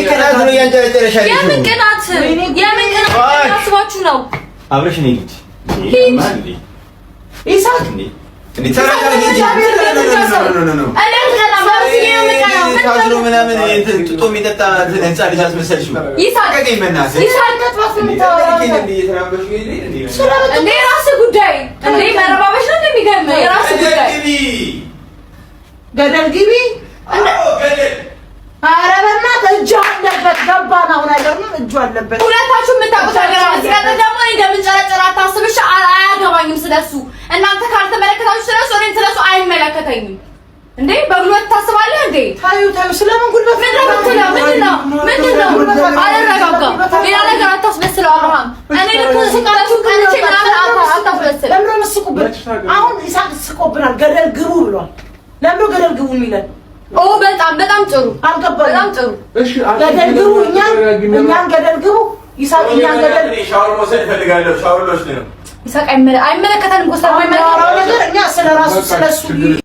ቅናት ነው ያንጨረጨረሽ አይደል? የምን ቅናት አስባችሁ ነው? አብረሽ ነኝ እንጂ ይሳቅ እንዴ ተራራው እንጂ ታዝሎ ምናምን ጥጦ የሚጠጣ ህንጻ ልጅ አስመሰልሽው። ይሳቅ እንዴ ራስህ ጉዳይ እንዴ መረባበሽ ነው እንደሚገርም የራስህ ጉዳይ። ገደል ግቢ ኧረ በእናትህ እጁ አለበት ገባን። አሁን አይደለም እጁ አለበት። ሁለታችሁ የምታውቁት ነገር አለ። ሲቀጥል ደግሞ እኔ እንደምንጨረጨር አታስብሽ። አያገባኝም ስለሱ። እናንተ ካልተመለከታችሁ ስለሱ እኔም ስለሱ አይመለከተኝም። እንዴ በጉልበት ታስባለህ እንዴ? ታዩ ስለምን ጉልበት ምንድነው? አልረጋጋም። ሌላ ነገር አታስመስለው አብርሃም። እኔ ልክ ስቃላችሁ ቀንቼ ምናምን አታስመስል። ለምን ነው የምትስቁበት? አሁን ይሳቅ ስቆብናል። ገደል ግቡ ብሏል። ለምን ነው ገደል ግቡ የሚለን? ኦ በጣም ጥሩ አልገባኝም። በጣም ጥሩ እሺ ገደል ግቡ። እኛን ገደል ግቡ። ይሳቅ እኛን ገደል ሻወር መውሰድ እፈልጋለሁ። ሻወር ልወስድ ነው። ይሳቅ አይመለከተንም። ጎሳ ነገር እኛ ስለራሱ ስለሱ